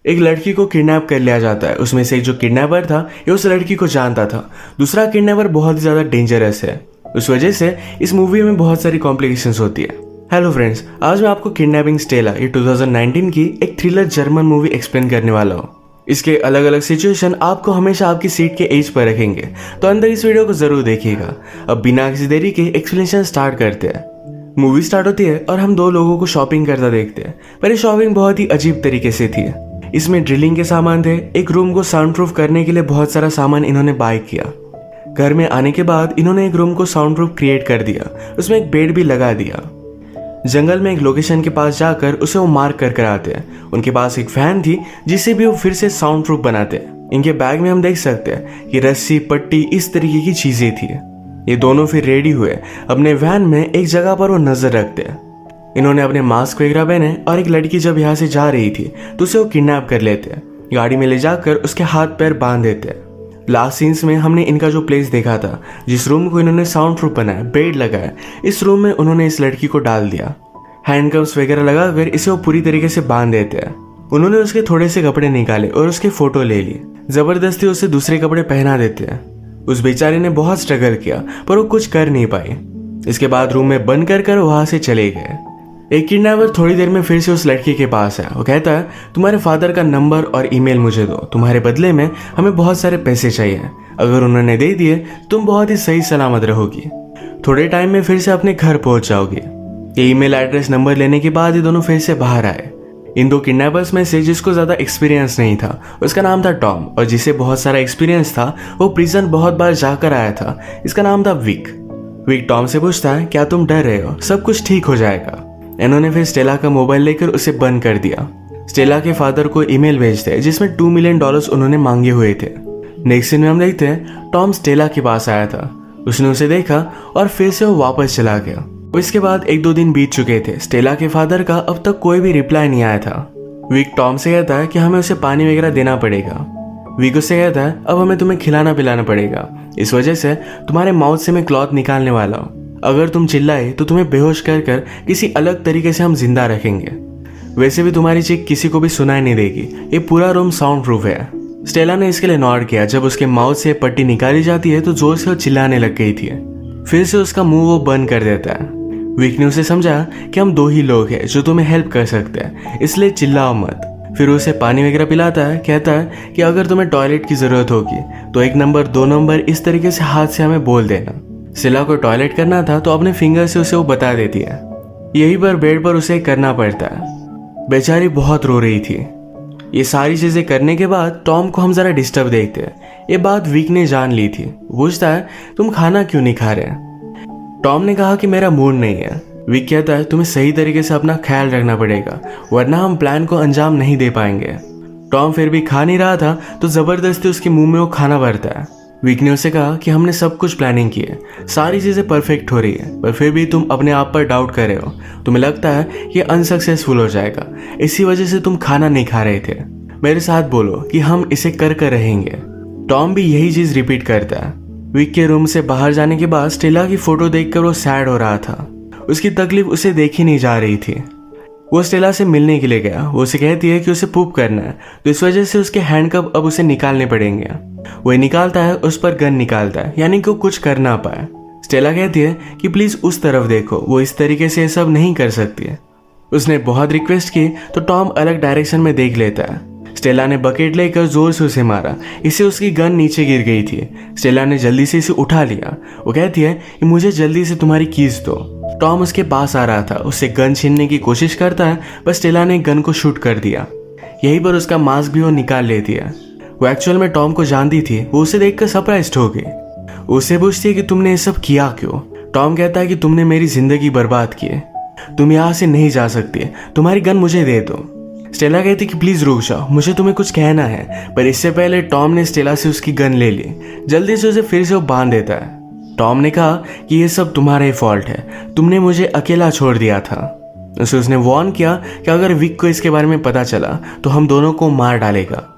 एक लड़की को किडनैप कर लिया जाता है। उसमें से एक जो किडनैपर था ये उस लड़की को जानता था। दूसरा किडनैपर बहुत ही ज़्यादा डेंजरस है। उस वजह से इस मूवी में बहुत सारी कॉम्प्लिकेशंस होती है। हेलो फ्रेंड्स, आज मैं आपको किडनैपिंग स्टेला ये 2019 की एक थ्रिलर जर्मन मूवी एक्सप्लेन करने वाला हूँ। इसके अलग अलग सिचुएशन आपको हमेशा आपकी सीट के एज पर रखेंगे, तो अंदर इस वीडियो को जरूर देखिएगा। अब बिना किसी देरी के एक्सप्लेनेशन स्टार्ट करते हैं। मूवी स्टार्ट होती है और हम दो लोगों को शॉपिंग करता देखते हैं, पर ये शॉपिंग बहुत ही अजीब तरीके से थी। इसमें ड्रिलिंग के सामान थे, एक रूम को साउंड प्रूफ करने के लिए बहुत सारा सामान इन्होंने बाय किया। घर में आने के बाद इन्होंने एक रूम को साउंड प्रूफ क्रिएट कर दिया, उसमें एक बेड भी लगा दिया। जंगल में एक लोकेशन के पास जाकर उसे वो मार्क कर आते हैं। उनके पास एक फैन थी जिसे भी वो फिर से साउंड प्रूफ बनाते हैं। इनके बैग में हम देख सकते हैं कि रस्सी, पट्टी, इस तरीके की चीजें थी। ये दोनों फिर रेडी हुए, अपने वैन में एक जगह पर वो नजर रखते हैं। इन्होंने अपने मास्क वगैरह पहने और एक लड़की जब यहाँ से जा रही थी तो उसे वो किडनैप कर लेते हैं। गाड़ी में ले जाकर उसके हाथ पैर बांध देते हैं। लास्ट सीन्स में हमने इनका जो प्लेस देखा था, जिस रूम को इन्होंने साउंड प्रूफ बनाया, बेड लगाया, इस रूम में उन्होंने इस लड़की को डाल दिया। हैंडकफ्स वगैरह लगाकर इसे वो पूरी तरीके से बांध देते हैं। उन्होंने उसके थोड़े से कपड़े निकाले और उसके फोटो ले लिए। जबरदस्ती उसे दूसरे कपड़े पहना देते हैं। उस बेचारे ने बहुत स्ट्रगल किया पर वो कुछ कर नहीं पाई। इसके बाद रूम में बंद कर वहां से चले गए। एक किडनैपर थोड़ी देर में फिर से उस लड़की के पास है। वो कहता है, तुम्हारे फादर का नंबर और ईमेल मुझे दो, तुम्हारे बदले में हमें बहुत सारे पैसे चाहिए। अगर उन्होंने दे दिए तुम बहुत ही सही सलामत रहोगी। थोड़े टाइम में फिर से अपने घर पहुंच जाओगी। ये ईमेल एड्रेस नंबर लेने के बाद ये दोनों फिर से बाहर आए। इन दो किडनैपर्स में से जिसको ज्यादा एक्सपीरियंस नहीं था उसका नाम था टॉम, और जिसे बहुत सारा एक्सपीरियंस था वो प्रिजन बहुत बार जाकर आया था, इसका नाम था विक। विक टॉम से पूछता है, क्या तुम डर रहे हो? सब कुछ ठीक हो जाएगा। इन्होंने फिर स्टेला का मोबाइल लेकर उसे बंद कर दिया। स्टेला के फादर को ईमेल भेजते हैं जिसमें $2 मिलियन उन्होंने मांगे हुए थे। नेक्स्ट सीन में हम देखते हैं टॉम स्टेला के पास आया था। उसने उसे देखा और फिर से वो वापस चला गया। इसके बाद 1-2 दिन बीत चुके थे। स्टेला के फादर का अब तक कोई भी रिप्लाई नहीं आया था। विक टॉम से कहता है कि हमें उसे पानी वगैरह देना पड़ेगा। विक उससे कहता है, अब हमें तुम्हें खिलाना पिलाना पड़ेगा, इस वजह से तुम्हारे माउथ से मैं क्लॉथ निकालने वाला हूँ। अगर तुम चिल्लाए तो तुम्हें बेहोश कर किसी अलग तरीके से हम जिंदा रखेंगे। वैसे भी तुम्हारी चीख किसी को भी सुनाई नहीं देगी। ये पूरा रूम साउंड प्रूफ है। स्टेला ने इसके लिए नॉड किया। जब उसके माउथ से पट्टी निकाली जाती है तो जोर से वो चिल्लाने लग गई थी। फिर से उसका मुंह वो बंद कर देता है। विक ने उसे समझा कि हम 2 ही लोग हैं जो तुम्हें हेल्प कर सकते हैं, इसलिए चिल्लाओ मत। फिर उसे पानी वगैरह पिलाता है। कहता है कि अगर तुम्हें टॉयलेट की जरूरत होगी तो 1 नंबर 2 नंबर इस तरीके से हाथ से हमें बोल देना। स्टेला को टॉयलेट करना था तो अपने फिंगर से उसे वो बता देती है। यही पर बेड पर उसे करना पड़ता है। बेचारी बहुत रो रही थी। ये सारी चीजें करने के बाद टॉम को हम जरा डिस्टर्ब देखते हैं। ये बात विक ने जान ली थी। पूछता है, तुम खाना क्यों नहीं खा रहे? टॉम ने कहा कि मेरा मूड नहीं है। विक कहता है, तुम्हें सही तरीके से अपना ख्याल रखना पड़ेगा, वरना हम प्लान को अंजाम नहीं दे पाएंगे। टॉम फिर भी खा नहीं रहा था तो जबरदस्ती उसके मुंह में वो खाना भरता है। विक ने उसे कहा कि हमने सब कुछ प्लानिंग की है, सारी चीजें परफेक्ट हो रही है, पर फिर भी तुम अपने आप पर डाउट कर रहे हो। तुम्हें लगता है ये अनसक्सेसफुल हो जाएगा, इसी वजह से तुम खाना नहीं खा रहे थे। मेरे साथ बोलो कि हम इसे कर रहेंगे। टॉम भी यही चीज रिपीट करता है। विक के रूम से बाहर जाने के बाद स्टेला की फोटो देखकर वो सैड हो रहा था। उसकी तकलीफ उसे देखी नहीं जा रही थी। वो स्टेला से मिलने के लिए गया। वो उसे कहती है कि उसे पूप करना है, तो इस वजह से उसके हैंडकप अब उसे निकालने पड़ेंगे। वो निकालता है, उस पर गन निकालता है, यानी कि वो कुछ कर ना पाए। स्टेला कहती है कि प्लीज उस तरफ देखो, वो इस तरीके से सब नहीं कर सकती है। उसने बहुत रिक्वेस्ट की तो टॉम अलग डायरेक्शन में देख लेता है। स्टेला ने बकेट लेकर जोर से उसे मारा, इससे उसकी गन नीचे गिर गई थी। स्टेला ने जल्दी से इसे उठा लिया। वो कहती है कि मुझे जल्दी से तुम्हारी कीज दो। टॉम उसके पास आ रहा था, उससे गन छीनने की कोशिश करता है, पर स्टेला ने गन को शूट कर दिया। यहीं पर उसका मास्क भी वो निकाल लेती है। वो एक्चुअल में टॉम को जानती थी। वो उसे देखकर सरप्राइज्ड हो गई। उससे पूछती है कि तुमने ये सब किया क्यों? टॉम कहता है कि तुमने मेरी जिंदगी बर्बाद की है, तुम यहाँ से नहीं जा सकती, तुम्हारी गन मुझे दे दो। स्टेला कहती कि प्लीज रुक जाओ, मुझे तुम्हें कुछ कहना है, पर इससे पहले टॉम ने स्टेला से उसकी गन ले ली। जल्दी से उसे फिर से वो बांध देता है। टॉम ने कहा कि ये सब तुम्हारा ही फॉल्ट है, तुमने मुझे अकेला छोड़ दिया था। उसने वार्न किया कि अगर विक को इसके बारे में पता चला तो हम दोनों को मार डालेगा।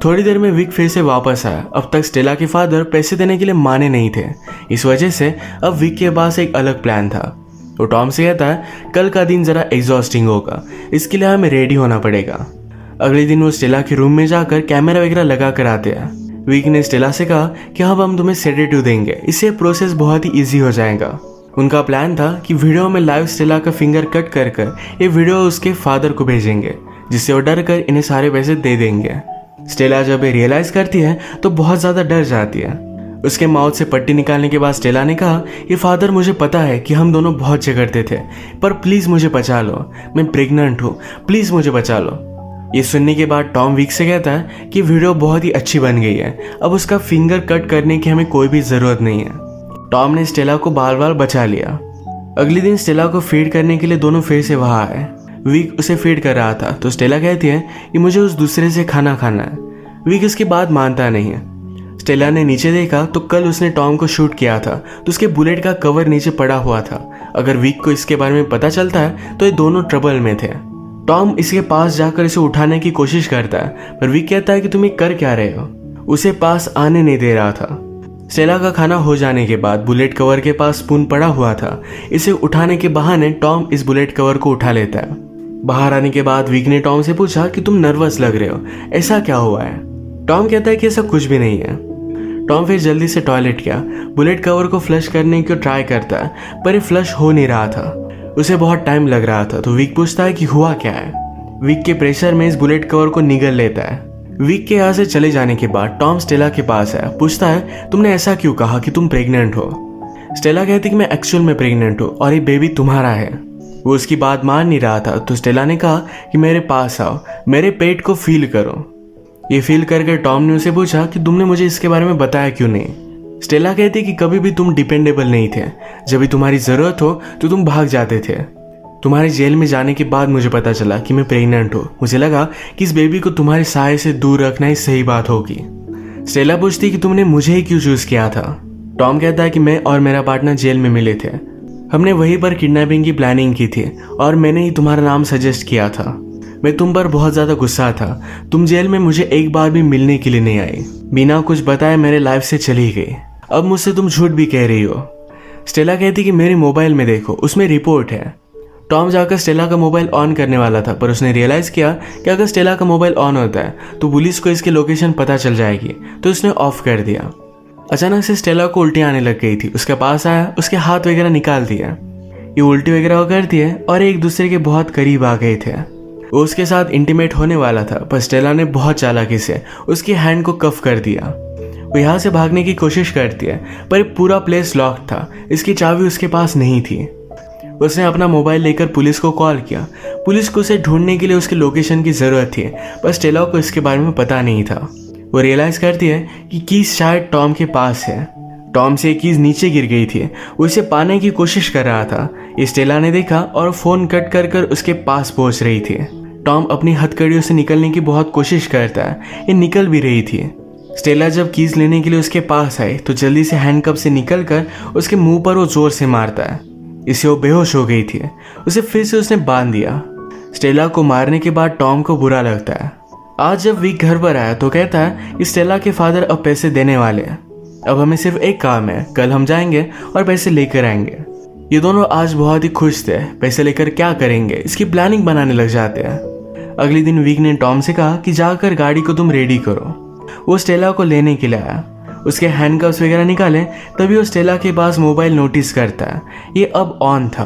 थोड़ी देर में विक फिर से वापस आया। अब तक स्टेला के फादर पैसे देने के लिए माने नहीं थे, इस वजह से अब विक के पास एक अलग प्लान था। तो टॉम से कहता है, कल का दिन जरा एग्जॉस्टिंग होगा, इसके लिए हमें रेडी होना पड़ेगा। अगले दिन वो स्टेला के रूम में जाकर कैमरा वगैरह लगा कर आते हैं। विक ने स्टेला से कहा कि अब हम तुम्हें सेडेटिव देंगे, इससे प्रोसेस बहुत ही ईजी हो जाएगा। उनका प्लान था कि वीडियो में लाइव स्टेला का फिंगर कट कर ये वीडियो उसके फादर को भेजेंगे, जिससे वो डर कर इन्हें सारे पैसे दे देंगे। स्टेला जब ये रियलाइज करती है तो बहुत ज़्यादा डर जाती है। उसके माउथ से पट्टी निकालने के बाद स्टेला ने कहा, ये फादर मुझे पता है कि हम दोनों बहुत झगड़ते थे, पर प्लीज़ मुझे बचा लो, मैं प्रेग्नेंट हूँ, प्लीज़ मुझे बचा लो। ये सुनने के बाद टॉम विक से कहता है कि वीडियो बहुत ही अच्छी बन गई है, अब उसका फिंगर कट करने की हमें कोई भी ज़रूरत नहीं है। टॉम ने स्टेला को बार बार बचा लिया। अगले दिन स्टेला को फीड करने के लिए दोनों फिर से वहाँ आए। विक उसे फीड कर रहा था तो स्टेला कहती है कि मुझे उस दूसरे से खाना खाना है। विक इसकी बात मानता नहीं है। स्टेला ने नीचे देखा तो कल उसने टॉम को शूट किया था तो उसके बुलेट का कवर नीचे पड़ा हुआ था। अगर विक को इसके बारे में पता चलता है तो ये दोनों ट्रबल में थे। टॉम इसके पास जाकर इसे उठाने की कोशिश करता है, पर विक कहता है कि तुम ये कर क्या रहे हो, उसे पास आने नहीं दे रहा था। स्टेला का खाना हो जाने के बाद बुलेट कवर के पास स्पून पड़ा हुआ था। इसे उठाने के बहाने टॉम इस बुलेट कवर को उठा लेता है। बाहर आने के बाद विक ने टॉम से पूछा कि तुम नर्वस लग रहे हो, ऐसा क्या हुआ है। टॉम कहता है कि ऐसा कुछ भी नहीं है। टॉम फिर जल्दी से टॉयलेट गया, बुलेट कवर को फ्लश करने की ट्राई करता है, पर ये फ्लश हो नहीं रहा था। उसे बहुत टाइम लग रहा था तो विक पूछता है कि हुआ क्या है। विक के प्रेशर में इस बुलेट कवर को निगल लेता है। विक के यहाँ से चले जाने के बाद टॉम स्टेला के पास है, पूछता है तुमने ऐसा क्यों कहा कि तुम प्रेग्नेंट हो। स्टेला कहती कि मैं एक्चुअल में प्रेग्नेंट हूँ और ये बेबी तुम्हारा है। वो उसकी बात मान नहीं रहा था तो स्टेला ने कहा कि मेरे पास आओ, मेरे पेट को फील करो। ये फील करके टॉम ने उसे पूछा कि तुमने मुझे इसके बारे में बताया क्यों नहीं। स्टेला कहती कि कभी भी तुम डिपेंडेबल नहीं थे, जब भी तुम्हारी ज़रूरत हो तो तुम भाग जाते थे। तुम्हारे जेल में जाने के बाद मुझे पता चला कि मैं प्रेग्नेंट हूँ। मुझे लगा कि इस बेबी को तुम्हारे साये से दूर रखना ही सही बात होगी। स्टेला पूछती कि तुमने मुझे ही क्यों चूज़ किया था। टॉम कहता है कि मैं और मेरा पार्टनर जेल में मिले थे, हमने वहीं पर किडनैपिंग की प्लानिंग की थी और मैंने ही तुम्हारा नाम सजेस्ट किया था। मैं तुम पर बहुत ज़्यादा गुस्सा था, तुम जेल में मुझे एक बार भी मिलने के लिए नहीं आई, बिना कुछ बताए मेरे लाइफ से चली गई। अब मुझसे तुम झूठ भी कह रही हो। स्टेला कहती कि मेरे मोबाइल में देखो, उसमें रिपोर्ट है। टॉम जाकर स्टेला का मोबाइल ऑन करने वाला था, पर उसने रियलाइज़ किया कि अगर स्टेला का मोबाइल ऑन होता है तो पुलिस को इसकी लोकेशन पता चल जाएगी, तो उसने ऑफ कर दिया। अचानक से स्टेला को उल्टी आने लग गई थी। उसके पास आया, उसके हाथ वगैरह निकाल दिया। ये उल्टी वगैरह करती है और एक दूसरे के बहुत करीब आ गए थे। वो उसके साथ इंटीमेट होने वाला था, पर स्टेला ने बहुत चालाकी से उसकी हैंड को कफ कर दिया। वो यहाँ से भागने की कोशिश करती है, पर पूरा प्लेस लॉक था, इसकी चाबी उसके पास नहीं थी। उसने अपना मोबाइल लेकर पुलिस को कॉल किया। पुलिस को उसे ढूंढने के लिए उसकी लोकेशन की ज़रूरत थी, पर स्टेला को इसके बारे में पता नहीं था। वो रियलाइज़ करती है कि कीज शायद टॉम के पास है। टॉम से कीज नीचे गिर गई थी, वो इसे पाने की कोशिश कर रहा था। ये स्टेला ने देखा और फ़ोन कट कर कर उसके पास पहुंच रही थी। टॉम अपनी हथकड़ियों से निकलने की बहुत कोशिश करता है, ये निकल भी रही थी। स्टेला जब कीज लेने के लिए उसके पास आई तो जल्दी से हैंडकफ से निकलकर उसके मुंह पर वो जोर से मारता है। इससे वो बेहोश हो गई थी। उसे फिर से उसने बांध दिया। स्टेला को मारने के बाद टॉम को बुरा लगता है। आज जब विक घर पर आया तो कहता है कि स्टेला के फादर अब पैसे देने वाले हैं, अब हमें सिर्फ एक काम है, कल हम जाएंगे और पैसे लेकर आएंगे। ये दोनों आज बहुत ही खुश थे। पैसे लेकर क्या करेंगे इसकी प्लानिंग बनाने लग जाते हैं। अगले दिन विक ने टॉम से कहा कि जाकर गाड़ी को तुम रेडी करो। वो स्टेला को लेने के लिए आया। उसके हैंडकफ्स वगैरह निकाले, तभी वो स्टेला के पास मोबाइल नोटिस करता है, ये अब ऑन था।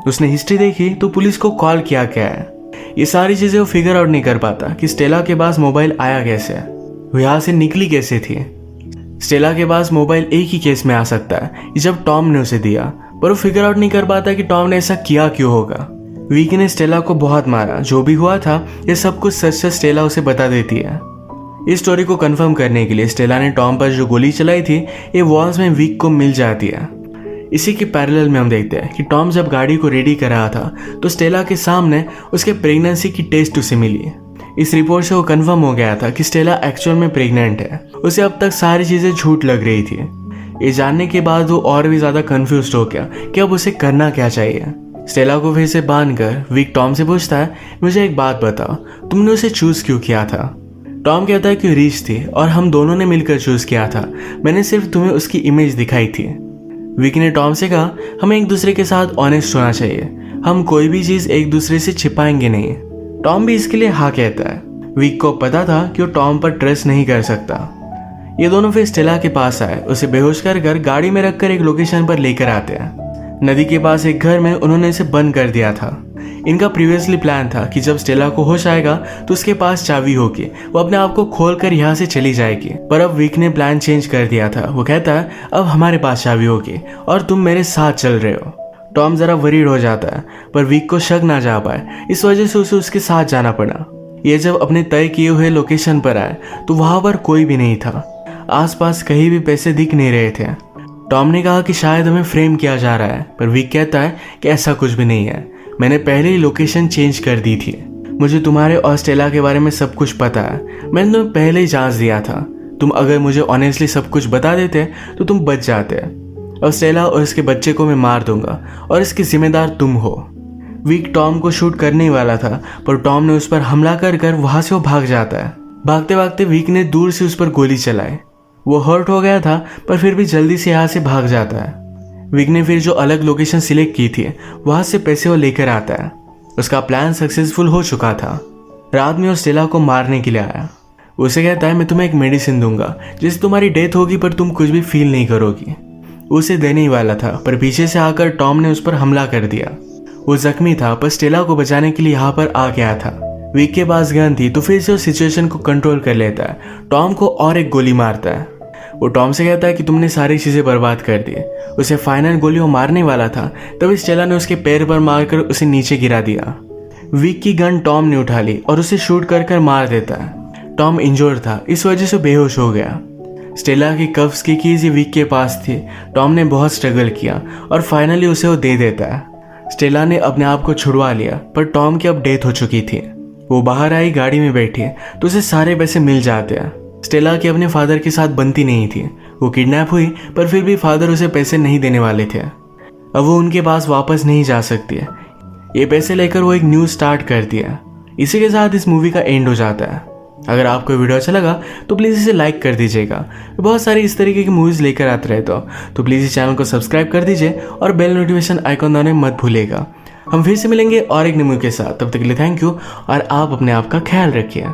उसने हिस्ट्री देखी तो पुलिस को कॉल किया गया है। ये सारी चीज़ें वो फिगर आउट नहीं कर पाता कि स्टेला के पास मोबाइल आया कैसे, वो यहाँ से निकली कैसे थी। स्टेला के पास मोबाइल एक ही केस में आ सकता है, जब टॉम ने उसे दिया, पर वो फिगर आउट नहीं कर पाता कि टॉम ने ऐसा किया क्यों होगा। विक ने स्टेला को बहुत मारा, जो भी हुआ था ये सब कुछ सच सच स्टेला उसे बता देती है। इस स्टोरी को कंफर्म करने के लिए स्टेला ने टॉम पर जो गोली चलाई थी ये वॉल्स में विक को मिल जाती है। इसी के पैरेलल में हम देखते हैं कि टॉम जब गाड़ी को रेडी कर रहा था तो स्टेला के सामने उसके प्रेगनेंसी की टेस्ट उसे मिली। इस रिपोर्ट से वो कंफर्म हो गया था कि स्टेला एक्चुअल में प्रेग्नेंट है। उसे अब तक सारी चीज़ें झूठ लग रही थी। ये जानने के बाद वो और भी ज़्यादा कन्फ्यूज हो गया कि अब उसे करना क्या चाहिए। स्टेला को फिर से बांधकर विक टॉम से पूछता है, मुझे एक बात बताओ, तुमने उसे चूज़ क्यों किया था। टॉम कहता है कि रीच थी और हम दोनों ने मिलकर चूज़ किया था, मैंने सिर्फ तुम्हें उसकी इमेज दिखाई थी। विक ने टॉम से कहा, हमें एक दूसरे के साथ ऑनेस्ट होना चाहिए, हम कोई भी चीज़ एक दूसरे से छिपाएंगे नहीं। टॉम भी इसके लिए हाँ कहता है। विक को पता था कि वो टॉम पर ट्रस्ट नहीं कर सकता। ये दोनों फिर स्टेला के पास आए, उसे बेहोश कर गाड़ी में रखकर एक लोकेशन पर लेकर आते हैं। नदी के पास एक घर में उन्होंने इसे बंद कर दिया था। इनका प्रीवियसली प्लान था कि जब स्टेला को होश आएगा तो उसके पास चाबी होगी, वो अपने आप को खोलकर यहाँ से चली जाएगी। पर अब विक ने प्लान चेंज कर दिया था। वो कहता है अब हमारे पास चाबी होगी और तुम मेरे साथ चल रहे हो। टॉम जरा वरीड हो जाता है, पर विक को शक ना जा पाए, इस वजह से उसे उसके साथ जाना पड़ा। ये जब अपने तय किए हुए लोकेशन पर आए तो वहां पर कोई भी नहीं था। आसपास कहीं भी पैसे दिख नहीं रहे थे। टॉम ने कहा कि शायद हमें फ्रेम किया जा रहा है, पर विक कहता है कि ऐसा कुछ भी नहीं है, मैंने पहले ही लोकेशन चेंज कर दी थी। मुझे तुम्हारे और स्टेला के बारे में सब कुछ पता है, मैंने तुम्हें पहले ही जांच दिया था। तुम अगर मुझे ऑनेस्टली सब कुछ बता देते तो तुम बच जाते। और स्टेला और इसके बच्चे को मैं मार दूंगा और इसकी जिम्मेदार तुम हो। विक टॉम को शूट करने वाला था, पर टॉम ने उस पर हमला कर वहां से वो भाग जाता है। भागते भागते विक ने दूर से उस पर गोली चलाई। वो हर्ट हो गया था, पर फिर भी जल्दी से यहाँ से भाग जाता है। विक ने फिर जो अलग लोकेशन सिलेक्ट की थी वहां से पैसे वो लेकर आता है। उसका प्लान सक्सेसफुल हो चुका था। रात में वो स्टेला को मारने के लिए आया। उसे कहता है मैं तुम्हें एक मेडिसिन दूंगा जिससे तुम्हारी डेथ होगी, पर तुम कुछ भी फील नहीं करोगी। उसे देने ही वाला था, पर पीछे से आकर टॉम ने उस पर हमला कर दिया। वो जख्मी था, पर स्टेला को बचाने के लिए यहाँ पर आ गया था। विक के पास गन थी, तो फिर से वो सिचुएशन को कंट्रोल कर लेता है। टॉम को और एक गोली मारता है। वो टॉम से कहता है कि तुमने सारी चीजें बर्बाद कर दी। उसे फाइनल गोली वो मारने वाला था, तभी स्टेला ने उसके पैर पर मारकर उसे नीचे गिरा दिया। विक की गन टॉम ने उठा ली और उसे शूट कर मार देता है। टॉम इंजोर्ड था, इस वजह से बेहोश हो गया। स्टेला की कफ्स की कीज विक के पास थी। टॉम ने बहुत स्ट्रगल किया और फाइनली उसे वो दे देता है। स्टेला ने अपने आप को छुड़वा लिया, पर टॉम की अब डेथ हो चुकी थी। वो बाहर आई, गाड़ी में बैठी, तो उसे सारे पैसे मिल जाते हैं। स्टेला की अपने फादर के साथ बनती नहीं थी। वो किडनैप हुई, पर फिर भी फादर उसे पैसे नहीं देने वाले थे। अब वो उनके पास वापस नहीं जा सकती है। ये पैसे लेकर वो एक न्यूज़ स्टार्ट करती है। इसी के साथ इस मूवी का एंड हो जाता है। अगर आपको वीडियो अच्छा लगा तो प्लीज़ इसे लाइक कर दीजिएगा। बहुत सारी इस तरीके की मूवीज़ लेकर आते रहते हो, तो प्लीज़ इस चैनल को सब्सक्राइब कर दीजिए और बेल नोटिफिकेशन आइकॉन दबाने मत भूलिएगा। हम फिर से मिलेंगे और एक न्यू मूवी के साथ। तब तक के लिए थैंक यू और आप अपने आप का ख्याल रखिए।